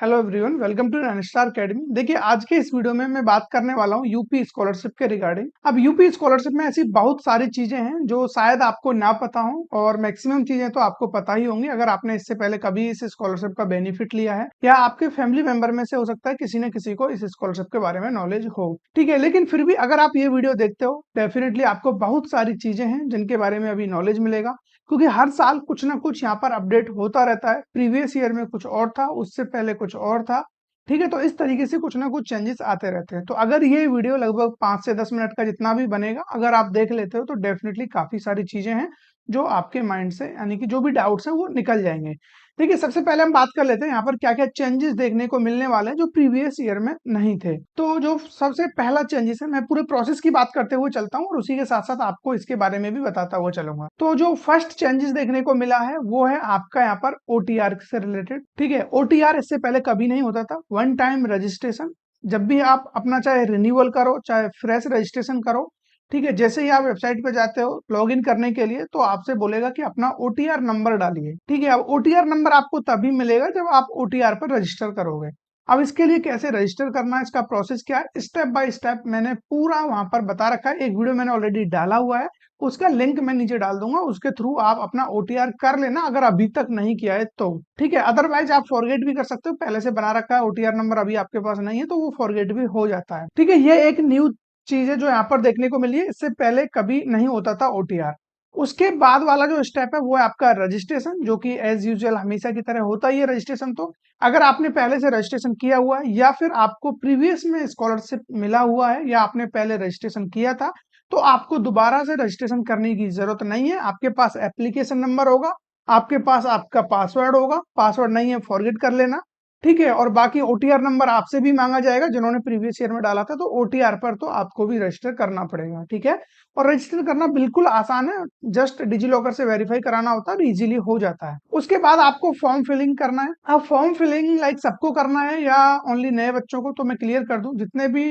Hello everyone, welcome to star academy. देखिए, आज के इस वीडियो में मैं बात करने वाला हूँ यूपी स्कॉलरशिप के रिगार्डिंग। अब यूपी स्कॉलरशिप में ऐसी बहुत सारी चीजें हैं जो शायद आपको ना पता हो, और मैक्सिमम चीजें तो आपको पता ही होंगी अगर आपने इससे पहले कभी इस स्कॉलरशिप का बेनिफिट लिया है, या आपके फैमिली मेंबर में से हो सकता है किसी न किसी को इस स्कॉलरशिप के बारे में नॉलेज हो। ठीक है, लेकिन फिर भी अगर आप ये वीडियो देखते हो, डेफिनेटली आपको बहुत सारी चीजें हैं जिनके बारे में अभी नॉलेज मिलेगा, क्योंकि हर साल कुछ ना कुछ यहाँ पर अपडेट होता रहता है। प्रीवियस ईयर में कुछ और था, उससे पहले कुछ और था। ठीक है, तो इस तरीके से कुछ ना कुछ चेंजेस आते रहते हैं। तो अगर ये वीडियो लगभग 5 से 10 मिनट का जितना भी बनेगा, अगर आप देख लेते हो तो डेफिनेटली काफी सारी चीजें हैं जो आपके माइंड से, यानी कि जो भी डाउट्स हैं वो निकल जाएंगे। देखिए, सबसे पहले हम बात कर लेते हैं यहाँ पर क्या क्या चेंजेस देखने को मिलने वाले हैं जो प्रीवियस ईयर में नहीं थे। तो जो सबसे पहला चेंजेस है, मैं पूरे प्रोसेस की बात करते हुए चलता हूँ और उसी के साथ साथ आपको इसके बारे में भी बताता हुआ चलूंगा। तो जो फर्स्ट चेंजेस देखने को मिला है वो है आपका यहाँ पर ओटीआर से रिलेटेड। ठीक है, ओटीआर इससे पहले कभी नहीं होता था, वन टाइम रजिस्ट्रेशन। जब भी आप अपना चाहे रिन्यूअल करो चाहे फ्रेश रजिस्ट्रेशन करो, ठीक है, जैसे ही आप वेबसाइट पे जाते हो लॉग इन करने के लिए, तो आपसे बोलेगा कि अपना ओटीआर नंबर डालिए। ठीक है, अब ओटीआर नंबर आपको तभी मिलेगा जब आप ओटीआर पर रजिस्टर करोगे। अब इसके लिए कैसे रजिस्टर करना है, इसका प्रोसेस क्या है, स्टेप बाय स्टेप मैंने पूरा वहां पर बता रखा है। एक वीडियो मैंने ऑलरेडी डाला हुआ है, उसका लिंक मैं नीचे डाल दूंगा, उसके थ्रू आप अपना ओटीआर कर लेना अगर अभी तक नहीं किया है तो। ठीक है, अदरवाइज आप फॉरगेट भी कर सकते हो, पहले से बना रखा है ओटीआर नंबर, अभी आपके पास नहीं है तो वो फॉरगेट भी हो जाता है। ठीक है, ये एक न्यू चीज है जो यहाँ पर देखने को मिली है, इससे पहले कभी नहीं होता था ओटीआर। उसके बाद वाला जो स्टेप है वो है आपका रजिस्ट्रेशन, जो कि एज यूजुअल हमेशा की तरह होता ही है रजिस्ट्रेशन। तो अगर आपने पहले से रजिस्ट्रेशन किया हुआ है, या फिर आपको प्रीवियस में स्कॉलरशिप मिला हुआ है, या आपने पहले रजिस्ट्रेशन किया था, तो आपको दोबारा से रजिस्ट्रेशन करने की जरूरत नहीं है। आपके पास एप्लीकेशन नंबर होगा, आपके पास आपका पासवर्ड होगा, पासवर्ड नहीं है फॉरगेट कर लेना। ठीक है, और बाकी ओटीआर नंबर आपसे भी मांगा जाएगा जिन्होंने प्रीवियस ईयर में डाला था, तो ओटीआर पर तो आपको भी रजिस्टर करना पड़ेगा। ठीक है, और रजिस्टर करना बिल्कुल आसान है, जस्ट डिजी लॉकर से वेरीफाई कराना होता है और इजीली हो जाता है। उसके बाद आपको फॉर्म फिलिंग करना है। अब फॉर्म फिलिंग लाइक सबको करना है या ओनली नए बच्चों को, तो मैं क्लियर कर दूं, जितने भी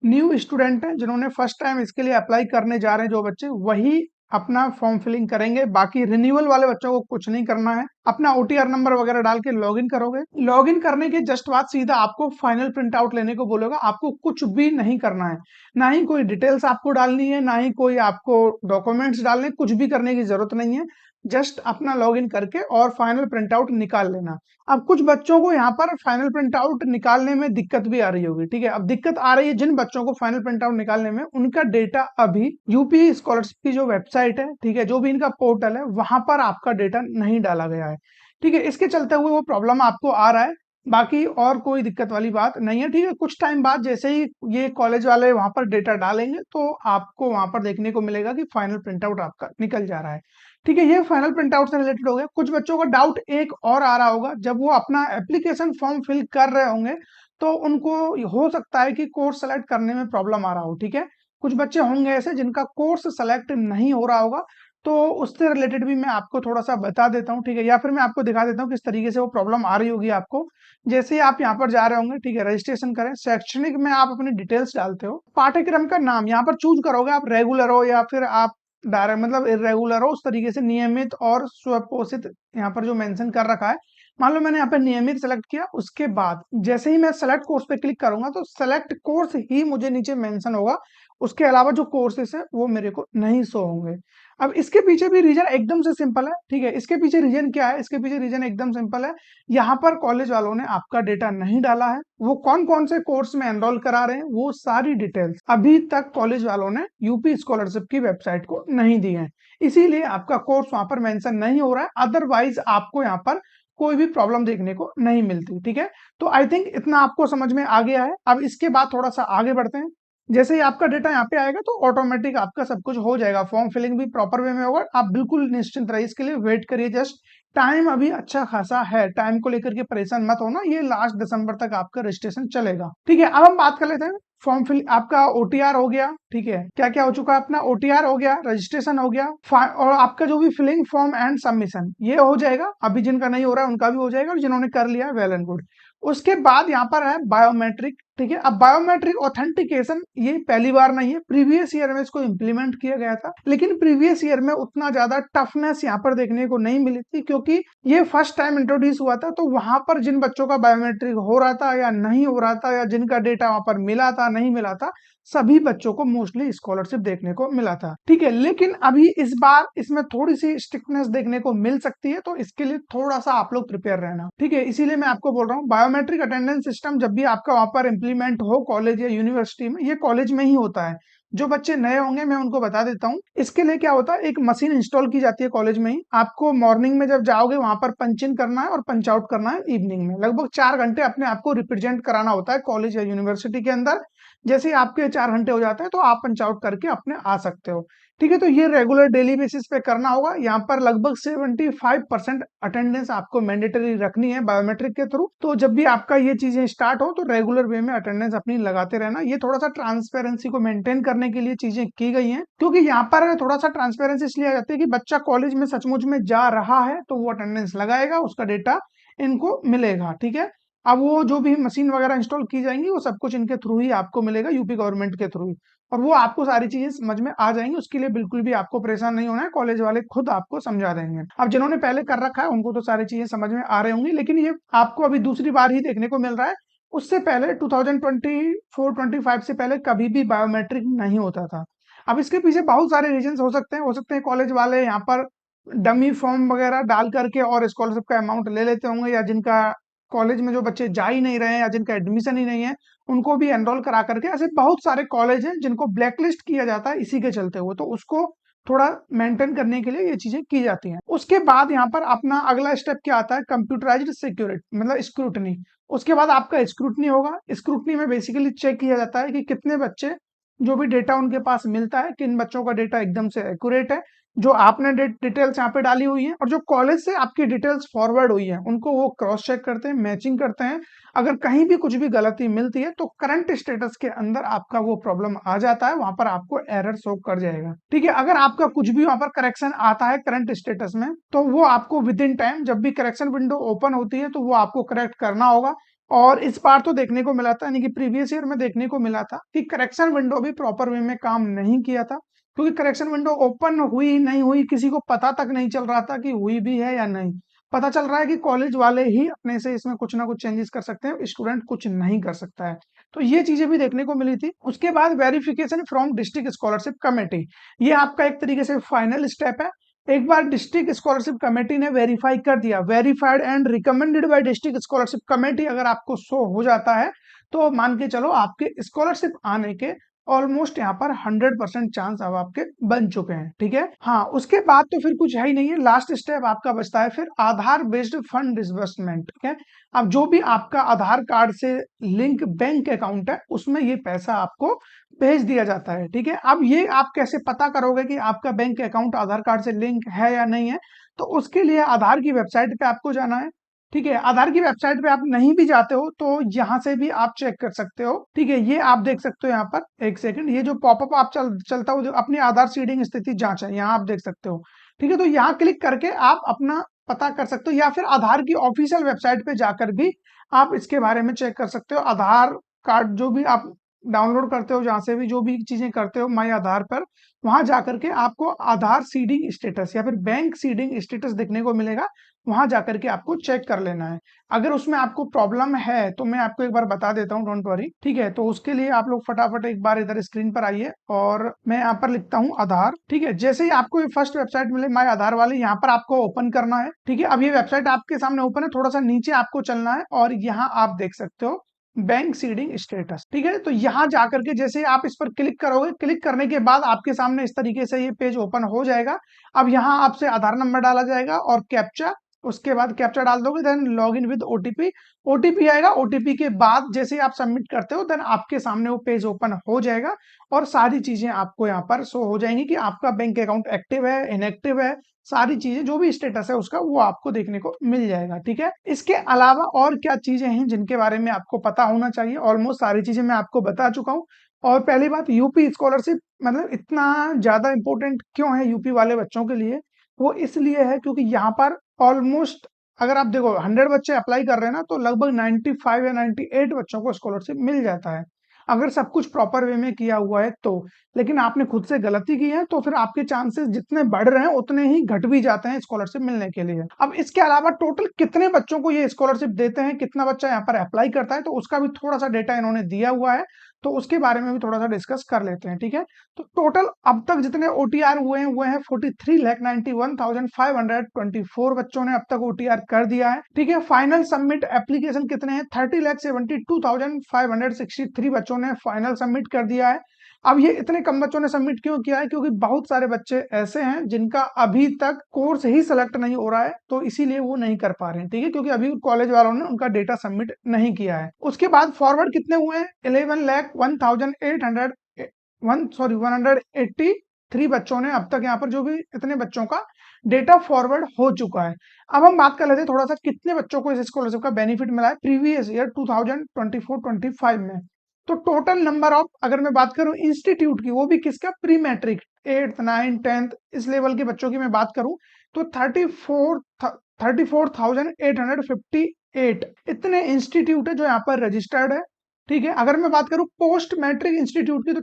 न्यू स्टूडेंट हैं जिन्होंने फर्स्ट टाइम इसके लिए अप्लाई करने जा रहे हैं जो बच्चे, वही अपना फॉर्म फिलिंग करेंगे। बाकी रिन्यूअल वाले बच्चों को कुछ नहीं करना है, अपना ओटीआर नंबर वगैरह डाल के लॉगिन करोगे। लॉगिन करने के जस्ट बाद सीधा आपको फाइनल प्रिंट आउट लेने को बोलेगा। आपको कुछ भी नहीं करना है, ना ही कोई डिटेल्स आपको डालनी है, ना ही कोई आपको डॉक्यूमेंट्स डालने, कुछ भी करने की जरूरत नहीं है। जस्ट अपना लॉगिन करके और फाइनल प्रिंट आउट निकाल लेना। अब कुछ बच्चों को यहाँ पर फाइनल प्रिंट आउट निकालने में दिक्कत भी आ रही होगी। ठीक है, अब दिक्कत आ रही है जिन बच्चों को फाइनल प्रिंट आउट निकालने में, उनका डेटा अभी यूपी स्कॉलरशिप की जो वेबसाइट है, ठीक है, जो भी इनका पोर्टल है, वहां पर आपका डेटा नहीं डाला गया है। ठीक है, इसके चलते हुए वो प्रॉब्लम आपको आ रहा है, बाकी और कोई दिक्कत वाली बात नहीं है। ठीक है, कुछ टाइम बाद जैसे ही ये कॉलेज वाले वहां पर डेटा डालेंगे, तो आपको वहां पर देखने को मिलेगा कि फाइनल प्रिंट आउट आपका निकल जा रहा है। ठीक है, ये फाइनल प्रिंट आउट से रिलेटेड हो गया। कुछ बच्चों का डाउट एक और आ रहा होगा, जब वो अपना एप्लीकेशन फॉर्म फिल कर रहे होंगे तो उनको हो सकता है कि कोर्स सेलेक्ट करने में प्रॉब्लम आ रहा हो। ठीक है, कुछ बच्चे होंगे ऐसे जिनका कोर्स सेलेक्ट नहीं हो रहा होगा, तो उससे रिलेटेड भी मैं आपको थोड़ा सा बता देता हूँ। ठीक है, या फिर मैं आपको दिखा देता हूँ किस तरीके से वो प्रॉब्लम आ रही होगी आपको। जैसे ही आप यहाँ पर जा रहे होंगे, ठीक है, रजिस्ट्रेशन करें, शैक्षणिक में आप अपनी डिटेल्स डालते हो, पाठ्यक्रम का नाम यहाँ पर चूज करोगे, आप रेगुलर हो या फिर आप डायरेक्ट मतलब इरेगुलर हो, उस तरीके से नियमित और स्वपोषित यहाँ पर जो मेंशन कर रखा है। मान लो मैंने यहाँ पे नियमित सेलेक्ट किया, उसके बाद जैसे ही मैं सेलेक्ट कोर्स पे क्लिक करूंगा तो सेलेक्ट कोर्स ही मुझे नीचे मेंशन होगा, उसके अलावा जो कोर्सेस है वो मेरे को नहीं शो होंगे। अब इसके पीछे भी रीजन एकदम से सिंपल है। ठीक है, इसके पीछे रीजन क्या है, इसके पीछे रीजन एकदम सिंपल है। यहाँ पर कॉलेज वालों ने आपका डेटा नहीं डाला है, वो कौन कौन से कोर्स में एनरोल करा रहे हैं वो सारी डिटेल्स अभी तक कॉलेज वालों ने यूपी स्कॉलरशिप की वेबसाइट को नहीं दी है, इसीलिए आपका कोर्स वहां पर मेंशन नहीं हो रहा है। अदरवाइज आपको यहाँ पर कोई भी प्रॉब्लम देखने को नहीं मिलती। ठीक है, तो आई थिंक इतना आपको समझ में आ गया है। अब इसके बाद थोड़ा सा आगे बढ़ते हैं। जैसे ही आपका डेटा यहाँ पे आएगा तो ऑटोमेटिक आपका सब कुछ हो जाएगा, फॉर्म फिलिंग भी प्रॉपर वे में होगा। आप बिल्कुल निश्चिंत रहिए, इसके लिए वेट करिए। जस्ट टाइम अभी अच्छा खासा है, टाइम को लेकर के परेशान मत होना, ये लास्ट दिसंबर तक आपका रजिस्ट्रेशन चलेगा। ठीक है, अब हम बात कर लेते हैं फॉर्म फिल। आपका ओटीआर हो गया, ठीक है, क्या क्या हो चुका है, अपना ओटीआर हो गया, रजिस्ट्रेशन हो गया, और आपका जो भी फिलिंग फॉर्म एंड सबमिशन ये हो जाएगा। अभी जिनका नहीं हो रहा है उनका भी हो जाएगा, और जिन्होंने कर लिया है वेल एंड गुड। उसके बाद यहाँ पर है बायोमेट्रिक। ठीक है। अब बायोमेट्रिक ऑथेंटिकेशन ये पहली बार नहीं है, प्रीवियस ईयर में इसको इम्प्लीमेंट किया गया था, लेकिन प्रीवियस ईयर में उतना ज्यादा टफनेस यहाँ पर देखने को नहीं मिली थी, क्योंकि ये फर्स्ट टाइम इंट्रोड्यूस हुआ था। तो वहां पर जिन बच्चों का बायोमेट्रिक हो रहा था या नहीं हो रहा था, या जिनका डेटा वहां पर मिला था नहीं मिला था, सभी बच्चों को मोस्टली स्कॉलरशिप देखने को मिला था। ठीक है, लेकिन अभी इस बार इसमें थोड़ी सी स्ट्रिक्टनेस देखने को मिल सकती है, तो इसके लिए थोड़ा सा आप लोग प्रिपेयर रहना। ठीक है, इसीलिए मैं आपको बोल रहा हूँ बायोमेट्रिक अटेंडेंस सिस्टम जब भी आपका वहां पर इंप्लीमेंट हो कॉलेज या यूनिवर्सिटी में, ये कॉलेज में ही होता है। जो बच्चे नए होंगे मैं उनको बता देता हूँ, इसके लिए क्या होता है, एक मशीन इंस्टॉल की जाती है कॉलेज में ही। आपको मॉर्निंग में जब जाओगे वहां पर पंच इन करना है और पंच आउट करना है इवनिंग में। लगभग 4 घंटे अपने आप को रिप्रेजेंट कराना होता है कॉलेज या यूनिवर्सिटी के अंदर। जैसे ही आपके 4 घंटे हो जाते हैं तो आप पंच आउट करके अपने आ सकते हो। ठीक है, तो ये रेगुलर डेली बेसिस पे करना होगा। यहाँ पर लगभग 75% अटेंडेंस आपको मैंडेटरी रखनी है बायोमेट्रिक के थ्रू। तो जब भी आपका ये चीजें स्टार्ट हो तो रेगुलर वे में अटेंडेंस अपनी लगाते रहना। ये थोड़ा सा ट्रांसपेरेंसी को मेंटेन करने के लिए चीजें की गई हैं, क्योंकि यहाँ पर थोड़ा सा ट्रांसपेरेंसी इसलिए आ जाती है कि बच्चा कॉलेज में सचमुच में जा रहा है तो वो अटेंडेंस लगाएगा, उसका डेटा इनको मिलेगा। ठीक है, अब वो जो भी मशीन वगैरह इंस्टॉल की जाएंगी वो सब कुछ इनके थ्रू ही आपको मिलेगा, यूपी गवर्नमेंट के थ्रू ही, और वो आपको सारी चीजें समझ में आ जाएंगी। उसके लिए बिल्कुल भी आपको परेशान नहीं होना है, कॉलेज वाले खुद आपको समझा देंगे। अब जिन्होंने पहले कर रखा है उनको तो सारी चीजें समझ में आ रही होंगी, लेकिन ये आपको अभी दूसरी बार ही देखने को मिल रहा है। उससे पहले 2024-25 से पहले कभी भी बायोमेट्रिक नहीं होता था। अब इसके पीछे बहुत सारे रीजन हो सकते हैं कॉलेज वाले यहाँ पर डमी फॉर्म वगैरह डाल करके और स्कॉलरशिप का अमाउंट ले लेते होंगे, या जिनका कॉलेज में जो बच्चे जा ही नहीं रहे हैं या जिनका एडमिशन ही नहीं है उनको भी एनरोल करा करके, ऐसे बहुत सारे कॉलेज हैं जिनको ब्लैकलिस्ट किया जाता है इसी के चलते हुए। तो उसको थोड़ा मेंटेन करने के लिए ये चीजें की जाती हैं। उसके बाद यहाँ पर अपना अगला स्टेप क्या आता है, कंप्यूटराइज्ड सिक्योरिटी मतलब स्क्रूटनी। उसके बाद आपका स्क्रूटनी होगा। स्क्रूटनी में बेसिकली चेक किया जाता है कि कितने बच्चे, जो भी डेटा उनके पास मिलता है, किन बच्चों का डेटा एकदम से एक्यूरेट है, जो आपने डिटेल्स यहाँ पे डाली हुई है, और जो कॉलेज से आपकी डिटेल्स फॉरवर्ड हुई है उनको वो क्रॉस चेक करते हैं, मैचिंग करते हैं। अगर कहीं भी कुछ भी गलती मिलती है तो करंट स्टेटस के अंदर आपका वो प्रॉब्लम आ जाता है, वहां पर आपको एरर शो कर जाएगा। ठीक है, अगर आपका कुछ भी वहां पर करेक्शन आता है करंट स्टेटस में, तो वो आपको विद इन टाइम जब भी करेक्शन विंडो ओपन होती है तो वो आपको करेक्ट करना होगा। और इस बार तो देखने को मिला था, यानी कि प्रीवियस ईयर में देखने को मिला था कि करेक्शन विंडो भी प्रॉपर वे में काम नहीं किया था, क्योंकि करेक्शन विंडो ओपन हुई नहीं हुई किसी को पता तक नहीं चल रहा था कि हुई भी है या नहीं। पता चल रहा है कि कॉलेज वाले ही अपने से इसमें कुछ ना कुछ चेंजेस कर सकते हैं, स्टूडेंट कुछ नहीं कर सकता है। तो ये चीजें भी देखने को मिली थी। उसके बाद verification from district scholarship committee, ये आपका एक तरीके से फाइनल स्टेप है। एक बार डिस्ट्रिक्ट स्कॉलरशिप कमेटी ने वेरीफाई कर दिया, verified and recommended by district scholarship committee अगर आपको शो हो जाता है, तो मान के चलो आपके स्कॉलरशिप आने के ऑलमोस्ट यहाँ पर 100% चांस अब आपके बन चुके हैं। ठीक है, हाँ, उसके बाद तो फिर कुछ है ही नहीं है। लास्ट स्टेप आपका बचता है फिर आधार बेस्ड फंड डिसबर्समेंट। ठीक है, अब जो भी आपका आधार कार्ड से लिंक बैंक अकाउंट है उसमें ये पैसा आपको भेज दिया जाता है। ठीक है, अब ये आप कैसे पता करोगे कि आपका बैंक अकाउंट आधार कार्ड से लिंक है या नहीं है, तो उसके लिए आधार की वेबसाइट पे आपको जाना है। ठीक है, आधार की वेबसाइट पे आप नहीं भी जाते हो तो यहाँ से भी आप चेक कर सकते हो। ठीक है, ये आप देख सकते हो यहाँ पर, एक सेकंड, ये जो पॉपअप आप चलता हो जो अपनी आधार सीडिंग स्थिति जांच है, यहाँ आप देख सकते हो। ठीक है, तो यहाँ क्लिक करके आप अपना पता कर सकते हो, या फिर आधार की ऑफिशियल वेबसाइट पे जाकर भी आप इसके बारे में चेक कर सकते हो। आधार कार्ड जो भी आप डाउनलोड करते हो, जहां से भी जो भी चीजें करते हो माई आधार पर, वहां जाकर के आपको आधार सीडिंग स्टेटस या फिर बैंक सीडिंग स्टेटस देखने को मिलेगा। वहां जाकर के आपको चेक कर लेना है। अगर उसमें आपको प्रॉब्लम है तो मैं आपको एक बार बता देता हूँ, डोंट वरी। ठीक है, तो उसके लिए आप लोग फटाफट एक बार इधर स्क्रीन पर आइए और मैं यहाँ पर लिखता हूँ आधार। ठीक है, जैसे ही आपको ये फर्स्ट वेबसाइट मिले माई आधार वाली, यहाँ पर आपको ओपन करना है। ठीक है, अब ये वेबसाइट आपके सामने ओपन है, थोड़ा सा नीचे आपको चलना है और यहाँ आप देख सकते हो बैंक सीडिंग स्टेटस। ठीक है, तो यहां जाकर के जैसे आप इस पर क्लिक करोगे, क्लिक करने के बाद आपके सामने इस तरीके से ये पेज ओपन हो जाएगा। अब यहाँ आपसे आधार नंबर डाला जाएगा और कैप्चा, उसके बाद कैप्चा डाल दोगे, then log in with OTP. OTP आएगा, ओटीपी के बाद जैसे आप सबमिट करते हो देन आपके सामने वो पेज ओपन हो जाएगा और सारी चीजें आपको यहाँ पर शो हो जाएंगी कि आपका बैंक अकाउंट एक्टिव है, इनएक्टिव है, सारी चीजें जो भी स्टेटस है उसका वो आपको देखने को मिल जाएगा। ठीक है, इसके अलावा और क्या चीजें हैं जिनके बारे में आपको पता होना चाहिए, ऑलमोस्ट सारी चीजें मैं आपको बता चुका हूँ। और पहली बात, यूपी स्कॉलरशिप मतलब इतना ज्यादा इंपॉर्टेंट क्यों है यूपी वाले बच्चों के लिए, वो इसलिए है क्योंकि यहाँ पर ऑलमोस्ट अगर आप देखो 100 बच्चे अप्लाई कर रहे हैं ना, तो लगभग 95 या 98 बच्चों को स्कॉलरशिप मिल जाता है, अगर सब कुछ प्रॉपर वे में किया हुआ है तो। लेकिन आपने खुद से गलती की है, तो फिर आपके चांसेस जितने बढ़ रहे हैं उतने ही घट भी जाते हैं स्कॉलरशिप मिलने के लिए। अब इसके अलावा टोटल कितने बच्चों को ये स्कॉलरशिप देते हैं, कितना बच्चा यहाँ पर अप्लाई करता है, तो उसका भी थोड़ा सा डेटा इन्होंने दिया हुआ है, तो उसके बारे में भी थोड़ा सा डिस्कस कर लेते हैं, ठीक है। तो टोटल अब तक जितने ओटीआर हुए हैं 43,91,524 बच्चों ने अब तक ओटीआर कर दिया है, ठीक है। फाइनल सबमिट एप्लीकेशन कितने हैं, 30,72,563 बच्चों ने फाइनल सबमिट कर दिया है। अब ये इतने कम बच्चों ने सबमिट क्यों किया है, क्योंकि बहुत सारे बच्चे ऐसे हैं जिनका अभी तक कोर्स ही सिलेक्ट नहीं हो रहा है, तो इसीलिए वो नहीं कर पा रहे हैं, ठीक है, क्योंकि अभी कॉलेज वालों ने उनका डेटा सबमिट नहीं किया है। उसके बाद फॉरवर्ड कितने हुए हैं, 1,11,183 बच्चों ने अब तक यहाँ पर, जो भी इतने बच्चों का डेटा फॉरवर्ड हो चुका है। अब हम बात कर लेते हैं थोड़ा सा कितने बच्चों को इस स्कॉलरशिप का बेनिफिट मिला है प्रीवियस ईयर 2024-25 में। तो टोटल नंबर ऑफ, अगर मैं बात करूं इंस्टीट्यूट की, वो भी किसका, pre matric 8th 9th 10th इस लेवल के बच्चों की मैं बात करूं, तो 34,858 इतने इंस्टीट्यूट है जो यहाँ पर रजिस्टर्ड है, ठीक है। अगर मैं बात करूं पोस्ट मैट्रिक इंस्टीट्यूट की, तो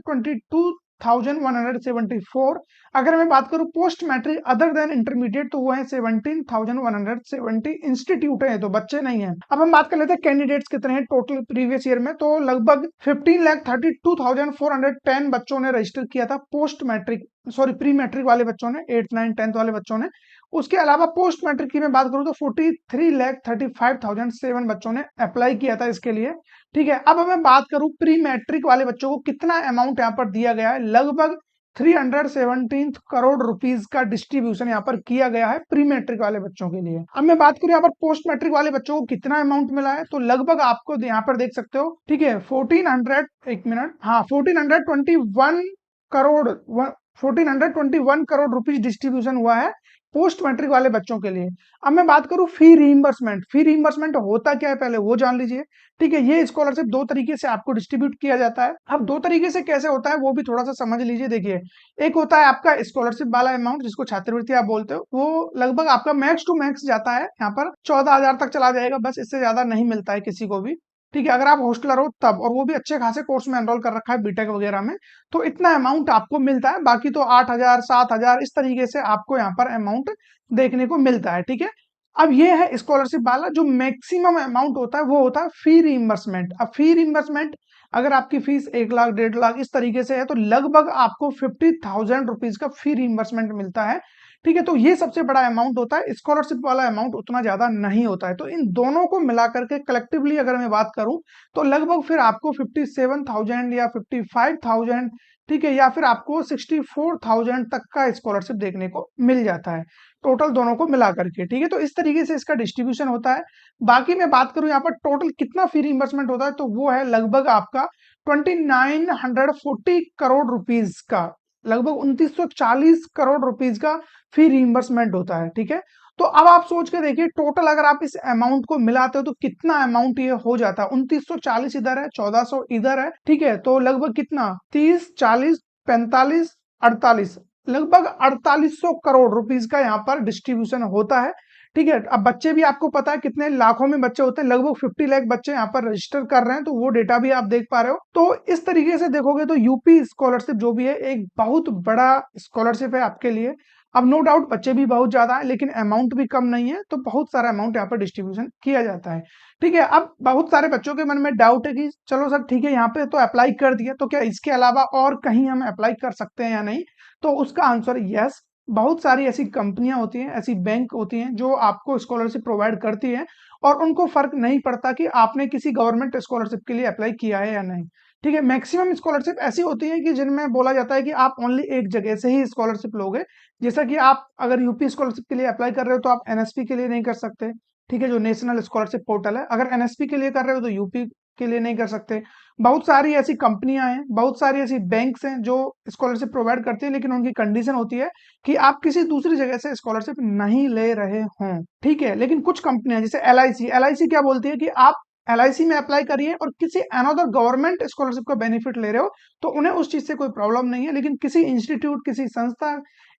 22,174। अगर मैं बात करूं post matric other than intermediate, तो वो है 17,170 इंस्टीट्यूट है, तो बच्चे नहीं है। अब हम बात कर लेते हैं कैंडिडेट्स कितने हैं टोटल प्रीवियस ईयर में, तो लगभग 15,32,410 बच्चों ने रजिस्टर किया था post matric, sorry pre matric वाले बच्चों ने, 8th 9th 10th वाले बच्चों ने। उसके अलावा पोस्ट मैट्रिक की मैं बात करूं तो 43,35,007 बच्चों ने अप्लाई किया था इसके लिए, ठीक है। अब मैं बात करूं प्री मैट्रिक वाले बच्चों को कितना अमाउंट यहाँ पर दिया गया है, लगभग 317 करोड़ रुपीस का डिस्ट्रीब्यूशन यहाँ पर किया गया है प्री मैट्रिक वाले बच्चों के लिए। अब मैं बात करूं यहाँ पर पोस्ट मैट्रिक वाले बच्चों को कितना अमाउंट मिला है, तो लगभग आपको यहाँ पर देख सकते हो, ठीक है, 1400, एक मिनट, हाँ 1421 करोड़ रुपीज डिस्ट्रीब्यूशन हुआ है पोस्ट मैट्रिक वाले बच्चों के लिए। अब मैं बात करूं फी रीइंबर्समेंट, फी रीइंबर्समेंट होता क्या है पहले वो जान लीजिए, ठीक है। ये स्कॉलरशिप दो तरीके से आपको डिस्ट्रीब्यूट किया जाता है। अब दो तरीके से कैसे होता है वो भी थोड़ा सा समझ लीजिए। देखिए, एक होता है आपका स्कॉलरशिप वाला अमाउंट, जिसको छात्रवृत्ति आप बोलते हो, वो लगभग आपका मैक्स टू मैक्स जाता है यहाँ पर 14,000 तक चला जाएगा, बस इससे ज्यादा नहीं मिलता है किसी को भी, ठीक है। अगर आप हॉस्टलर हो तब, और वो भी अच्छे खासे कोर्स में एनरोल कर रखा है बीटेक वगैरह में, तो इतना अमाउंट आपको मिलता है। बाकी तो 8,000 7,000 इस तरीके से आपको यहाँ पर अमाउंट देखने को मिलता है, ठीक है। अब ये है स्कॉलरशिप वाला, जो मैक्सिमम अमाउंट होता है वो होता है फी रीइंबर्समेंट। अब फी रीइंबर्समेंट, अगर आपकी फीस 1 लाख 1.5 लाख इस तरीके से है, तो लगभग आपको 50,000 रुपीज का फी रीइंबर्समेंट मिलता है, ठीक है। तो ये सबसे बड़ा अमाउंट होता है, स्कॉलरशिप वाला अमाउंट उतना ज्यादा नहीं होता है। तो इन दोनों को मिलाकर के कलेक्टिवली अगर मैं बात करूं, तो लगभग फिर आपको 57,000 या 55,000, ठीक है, या फिर आपको 64,000 तक का स्कॉलरशिप देखने को मिल जाता है, टोटल दोनों को मिला करके, ठीक है। तो इस तरीके से इसका डिस्ट्रीब्यूशन होता है। बाकी मैं बात करूं यहाँ पर टोटल कितना फी रिइंबर्समेंट होता है, तो वो है लगभग आपका 2940 करोड़ रुपीज का, लगभग 2940 करोड़ रुपीज का फी रिइंबर्समेंट होता है, ठीक है। तो अब आप सोच के देखिए टोटल अगर आप इस अमाउंट को मिलाते हो तो कितना अमाउंट ये हो जाता है, 2940 इधर है, 1400 इधर है, ठीक है। तो लगभग कितना, 30 40 45 48, लगभग 4800 करोड़ रुपीज का यहाँ पर डिस्ट्रीब्यूशन होता है, ठीक है। अब बच्चे भी आपको पता है कितने लाखों में बच्चे होते हैं, लगभग 50 लाख बच्चे यहाँ पर रजिस्टर कर रहे हैं, तो वो डेटा भी आप देख पा रहे हो। तो इस तरीके से देखोगे तो यूपी स्कॉलरशिप जो भी है एक बहुत बड़ा स्कॉलरशिप है आपके लिए। अब नो डाउट बच्चे भी बहुत ज्यादा है, लेकिन अमाउंट भी कम नहीं है, तो बहुत सारा अमाउंट यहाँ पर डिस्ट्रीब्यूशन किया जाता है, ठीक है। अब बहुत सारे बच्चों के मन में डाउट है कि चलो सर ठीक है, यहाँ पे तो अप्लाई कर दिया, तो क्या इसके अलावा और कहीं हम अप्लाई कर सकते हैं या नहीं, तो उसका आंसर यस। बहुत सारी ऐसी कंपनियां होती हैं, ऐसी बैंक होती हैं जो आपको स्कॉलरशिप प्रोवाइड करती हैं, और उनको फर्क नहीं पड़ता कि आपने किसी गवर्नमेंट स्कॉलरशिप के लिए अप्लाई किया है या नहीं, ठीक है। मैक्सिमम स्कॉलरशिप ऐसी होती है कि जिनमें बोला जाता है कि आप ओनली एक जगह से ही स्कॉलरशिप लोगे। जैसा कि आप अगर यूपी स्कॉलरशिप के लिए अप्लाई कर रहे हो तो आप एनएसपी के लिए नहीं कर सकते, ठीक है, जो नेशनल स्कॉलरशिप पोर्टल है। अगर एनएसपी के लिए कर रहे हो तो यूपी के लिए नहीं कर सकते। बहुत सारी ऐसी कंपनियां हैं, बहुत सारी ऐसी बैंक्स हैं जो स्कॉलरशिप प्रोवाइड करती है, लेकिन उनकी कंडीशन होती है कि आप किसी दूसरी जगह से स्कॉलरशिप नहीं ले रहे हों, ठीक है। लेकिन कुछ कंपनियां जैसे एलआईसी क्या बोलती है कि आप एलआईसी में अप्लाई करिए और किसी अनदर गवर्नमेंट स्कॉलरशिप का बेनिफिट ले रहे हो तो उन्हें उस चीज से कोई प्रॉब्लम नहीं है। लेकिन किसी इंस्टीट्यूट, किसी संस्था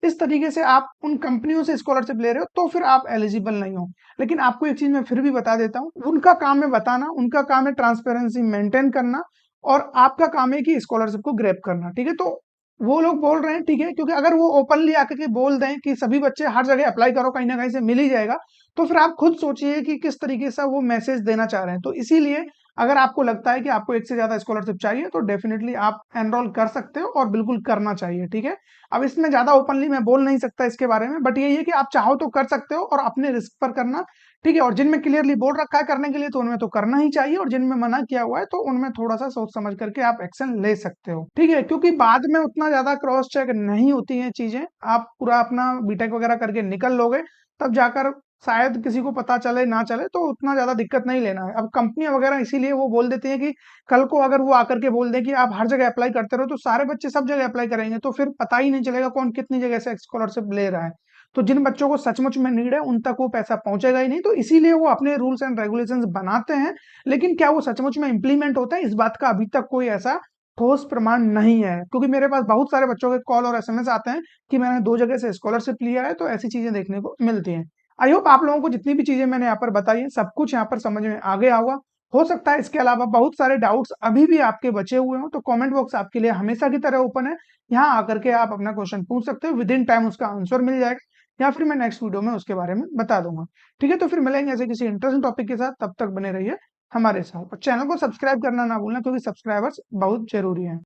इस तरीके से आप उन कंपनियों से स्कॉलरशिप ले रहे हो तो फिर आप एलिजिबल नहीं हो। लेकिन आपको एक चीज मैं फिर भी बता देता हूँ, उनका काम है बताना, उनका काम है ट्रांसपेरेंसी मेंटेन करना, और आपका काम है कि स्कॉलरशिप को ग्रैब करना। ठीक है, तो वो लोग बोल रहे हैं, ठीक है, क्योंकि अगर वो ओपनली आकर के बोल दें कि सभी बच्चे हर जगह अप्लाई करो, कहीं ना कहीं से मिल ही जाएगा, तो फिर आप खुद सोचिए कि किस तरीके से वो मैसेज देना चाह रहे हैं। तो इसीलिए अगर आपको लगता है कि आपको एक से ज्यादा स्कॉलरशिप चाहिए तो डेफिनेटली आप एनरोल कर सकते हो और बिल्कुल करना चाहिए। ठीक है, अब इसमें ज्यादा ओपनली मैं बोल नहीं सकता इसके बारे में, बट यही है कि आप चाहो तो कर सकते हो और अपने रिस्क पर करना। ठीक है, और जिनमें क्लियरली बोल रखा है करने के लिए तो उनमें तो करना ही चाहिए, और जिनमें मना किया हुआ है तो उनमें थोड़ा सा सोच समझ करके आप एक्शन ले सकते हो। ठीक है, क्योंकि बाद में उतना ज्यादा क्रॉस चेक नहीं होती हैं चीजें, आप पूरा अपना बीटेक वगैरह करके निकल लोगे, तब जाकर शायद किसी को पता चले ना चले, तो उतना ज्यादा दिक्कत नहीं लेना है। अब कंपनियां वगैरह इसीलिए वो बोल देती है कि कल को अगर वो आकर के बोल दे कि आप हर जगह अप्लाई करते रहो, तो सारे बच्चे सब जगह अप्लाई करेंगे, तो फिर पता ही नहीं चलेगा कौन कितनी जगह से स्कॉलरशिप ले रहा है। तो जिन बच्चों को सचमुच में नीड है उन तक वो पैसा पहुंचेगा ही नहीं, तो इसीलिए वो अपने रूल्स एंड रेगुलेशंस बनाते हैं। लेकिन क्या वो सचमुच में इंप्लीमेंट होता है, इस बात का अभी तक कोई ऐसा ठोस प्रमाण नहीं है, क्योंकि मेरे पास बहुत सारे बच्चों के कॉल और एसएमएस आते हैं कि मैंने 2 जगह से स्कॉलरशिप लिया है, तो ऐसी चीजें देखने को मिलती हैं। आई होप आप लोगों को जितनी भी चीजें मैंने यहाँ पर बताई है सब कुछ यहाँ पर समझ में आ गया होगा। हो सकता है इसके अलावा बहुत सारे डाउट्स अभी भी आपके बचे हुए हो, तो कमेंट बॉक्स आपके लिए हमेशा की तरह ओपन है। यहाँ आकर के आप अपना क्वेश्चन पूछ सकते हो, विद इन टाइम उसका आंसर मिल जाएगा, या फिर मैं नेक्स्ट वीडियो में उसके बारे में बता दूंगा। ठीक है, तो फिर मिलेंगे ऐसे किसी इंटरेस्टिंग टॉपिक के साथ, तब तक बने रहिए हमारे साथ, और चैनल को सब्सक्राइब करना ना भूलना, क्योंकि सब्सक्राइबर्स बहुत जरूरी है।